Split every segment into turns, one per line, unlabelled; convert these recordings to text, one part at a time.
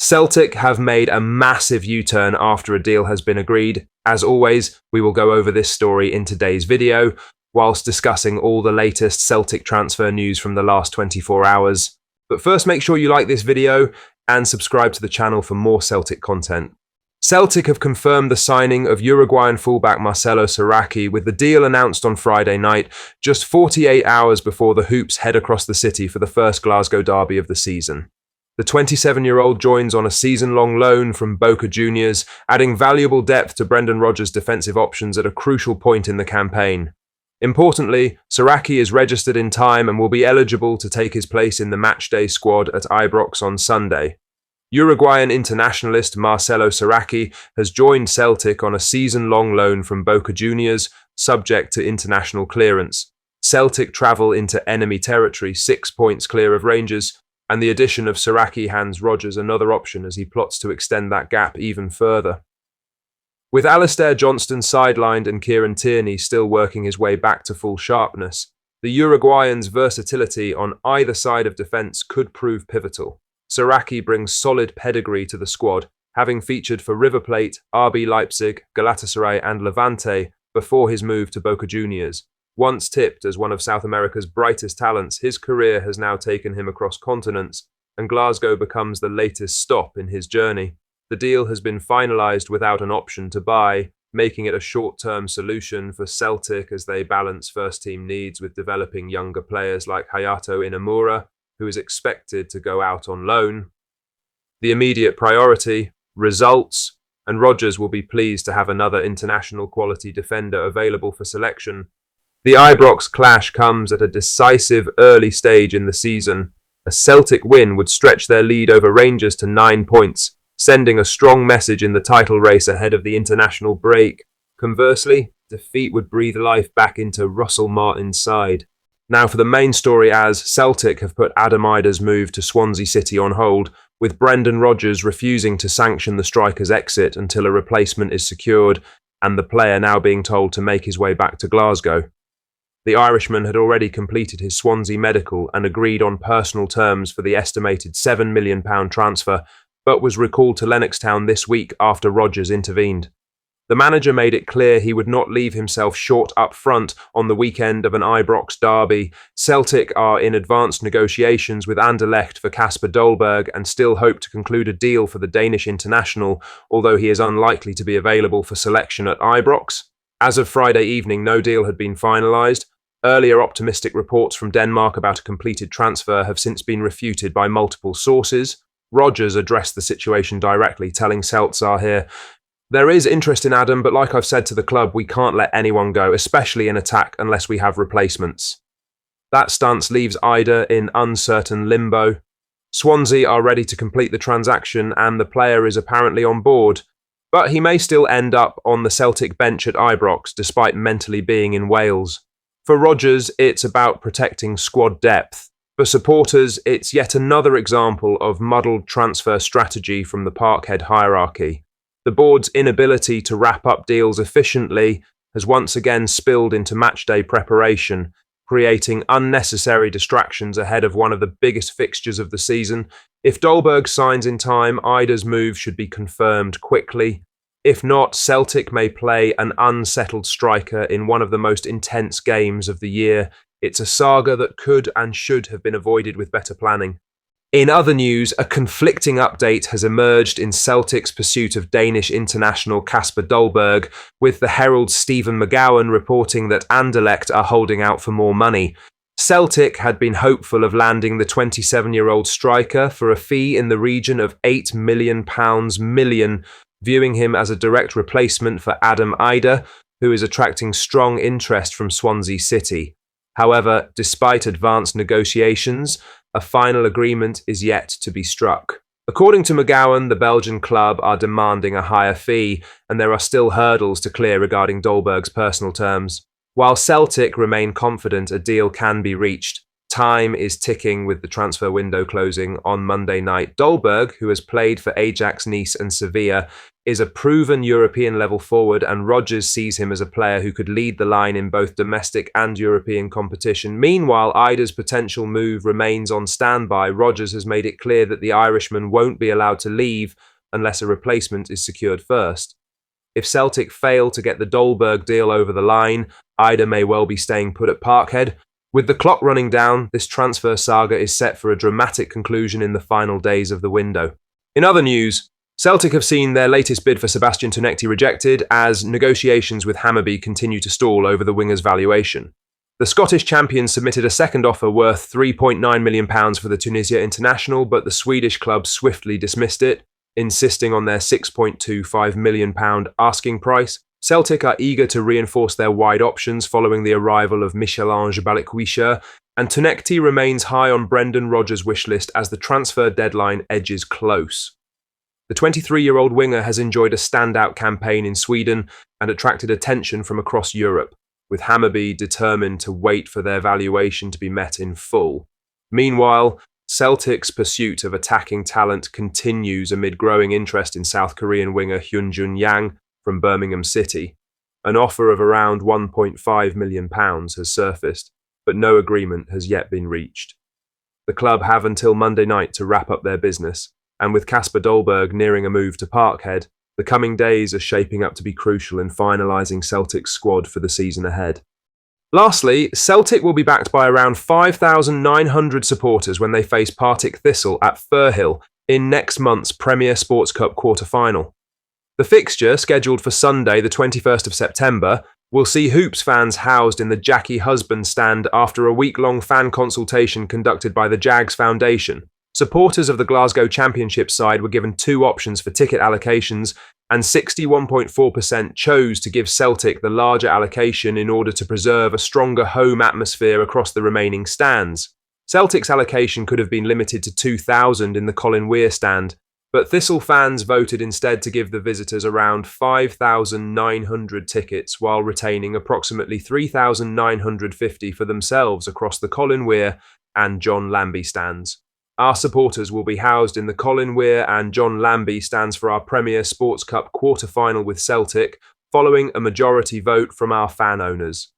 Celtic have made a massive U-turn after a deal has been agreed. As always, we will go over this story in today's video, whilst discussing all the latest Celtic transfer news from the last 24 hours. But first, make sure you like this video and subscribe to the channel for more Celtic content. Celtic have confirmed the signing of Uruguayan fullback Marcelo Saracchi, with the deal announced on Friday night, just 48 hours before the Hoops head across the city for the first Glasgow derby of the season. The 27-year-old joins on a season-long loan from Boca Juniors, adding valuable depth to Brendan Rodgers' defensive options at a crucial point in the campaign. Importantly, Saracchi is registered in time and will be eligible to take his place in the matchday squad at Ibrox on Sunday. Uruguayan internationalist Marcelo Saracchi has joined Celtic on a season-long loan from Boca Juniors, subject to international clearance. Celtic travel into enemy territory 6 points clear of Rangers, and the addition of Saracchi hands Rodgers another option as he plots to extend that gap even further. With Alistair Johnston sidelined and Kieran Tierney still working his way back to full sharpness, the Uruguayan's versatility on either side of defence could prove pivotal. Saracchi brings solid pedigree to the squad, having featured for River Plate, RB Leipzig, Galatasaray and Levante before his move to Boca Juniors. Once tipped as one of South America's brightest talents, his career has now taken him across continents, and Glasgow becomes the latest stop in his journey. The deal has been finalised without an option to buy, making it a short-term solution for Celtic as they balance first-team needs with developing younger players like Hayato Inamura, who is expected to go out on loan. The immediate priority, results, and Rodgers will be pleased to have another international quality defender available for selection. The Ibrox clash comes at a decisive early stage in the season. A Celtic win would stretch their lead over Rangers to 9 points, sending a strong message in the title race ahead of the international break. Conversely, defeat would breathe life back into Russell Martin's side. Now for the main story, as Celtic have put Adam Idah's move to Swansea City on hold, with Brendan Rodgers refusing to sanction the striker's exit until a replacement is secured, and the player now being told to make his way back to Glasgow. The Irishman had already completed his Swansea medical and agreed on personal terms for the estimated £7 million transfer, but was recalled to Lennoxtown this week after Rodgers intervened. The manager made it clear he would not leave himself short up front on the weekend of an Ibrox derby. Celtic are in advanced negotiations with Anderlecht for Casper Dolberg and still hope to conclude a deal for the Danish international, although he is unlikely to be available for selection at Ibrox. As of Friday evening, no deal had been finalised. Earlier optimistic reports from Denmark about a completed transfer have since been refuted by multiple sources. Rodgers addressed the situation directly, telling Celtsar here, "There is interest in Adam, but like I've said to the club, we can't let anyone go, especially in attack, unless we have replacements." That stance leaves Idah in uncertain limbo. Swansea are ready to complete the transaction and the player is apparently on board, but he may still end up on the Celtic bench at Ibrox despite mentally being in Wales. For Rodgers, it's about protecting squad depth. For supporters, it's yet another example of muddled transfer strategy from the Parkhead hierarchy. The board's inability to wrap up deals efficiently has once again spilled into matchday preparation, creating unnecessary distractions ahead of one of the biggest fixtures of the season. If Dolberg signs in time, Idah's move should be confirmed quickly. If not, Celtic may play an unsettled striker in one of the most intense games of the year. It's a saga that could and should have been avoided with better planning. In other news, a conflicting update has emerged in Celtic's pursuit of Danish international Casper Dolberg, with the Herald's Stephen McGowan reporting that Anderlecht are holding out for more money. Celtic had been hopeful of landing the 27-year-old striker for a fee in the region of £8 million, viewing him as a direct replacement for Adam Idah, who is attracting strong interest from Swansea City. However, despite advanced negotiations, a final agreement is yet to be struck. According to McGowan, the Belgian club are demanding a higher fee, and there are still hurdles to clear regarding Dolberg's personal terms. While Celtic remain confident a deal can be reached, time is ticking with the transfer window closing on Monday night. Dolberg, who has played for Ajax, Nice and Sevilla, is a proven European-level forward, and Rodgers sees him as a player who could lead the line in both domestic and European competition. Meanwhile, Idah's potential move remains on standby. Rodgers has made it clear that the Irishman won't be allowed to leave unless a replacement is secured first. If Celtic fail to get the Dolberg deal over the line, Idah may well be staying put at Parkhead. With the clock running down, this transfer saga is set for a dramatic conclusion in the final days of the window. In other news, Celtic have seen their latest bid for Sebastian Tonekti rejected as negotiations with Hammarby continue to stall over the winger's valuation. The Scottish champions submitted a second offer worth £3.9 million for the Tunisia international, but the Swedish club swiftly dismissed it, insisting on their £6.25 million asking price. Celtic are eager to reinforce their wide options following the arrival of Michel-Ange Balikwisha, and Tonekti remains high on Brendan Rodgers' wishlist as the transfer deadline edges close. The 23-year-old winger has enjoyed a standout campaign in Sweden and attracted attention from across Europe, with Hammarby determined to wait for their valuation to be met in full. Meanwhile, Celtic's pursuit of attacking talent continues amid growing interest in South Korean winger Hyun-Jun Yang from Birmingham City. An offer of around £1.5 million has surfaced, but no agreement has yet been reached. The club have until Monday night to wrap up their business, and with Casper Dolberg nearing a move to Parkhead, the coming days are shaping up to be crucial in finalising Celtic's squad for the season ahead. Lastly, Celtic will be backed by around 5,900 supporters when they face Partick Thistle at Firhill in next month's Premier Sports Cup quarter-final. The fixture, scheduled for Sunday the 21st of September, will see Hoops fans housed in the Jackie Husband stand after a week-long fan consultation conducted by the Jags Foundation. Supporters of the Glasgow Championship side were given two options for ticket allocations, and 61.4% chose to give Celtic the larger allocation in order to preserve a stronger home atmosphere across the remaining stands. Celtic's allocation could have been limited to 2,000 in the Colin Weir stand, but Thistle fans voted instead to give the visitors around 5,900 tickets while retaining approximately 3,950 for themselves across the Colin Weir and John Lambie stands. Our supporters will be housed in the Colin Weir and John Lambie stands for our Premier Sports Cup quarter-final with Celtic, following a majority vote from our fan owners.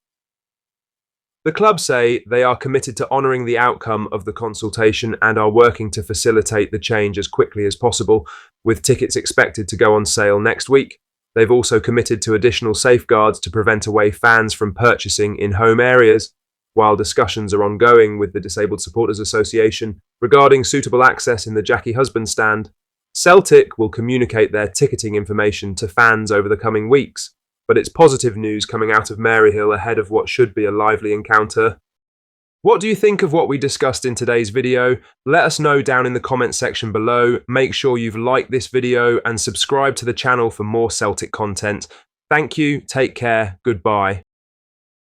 The club say they are committed to honouring the outcome of the consultation and are working to facilitate the change as quickly as possible, with tickets expected to go on sale next week. They've also committed to additional safeguards to prevent away fans from purchasing in home areas, while discussions are ongoing with the Disabled Supporters Association regarding suitable access in the Jackie Husband stand. Celtic will communicate their ticketing information to fans over the coming weeks, but it's positive news coming out of Maryhill ahead of what should be a lively encounter. What do you think of what we discussed in today's video? Let us know down in the comments section below. Make sure you've liked this video and subscribe to the channel for more Celtic content. Thank you, take care, goodbye.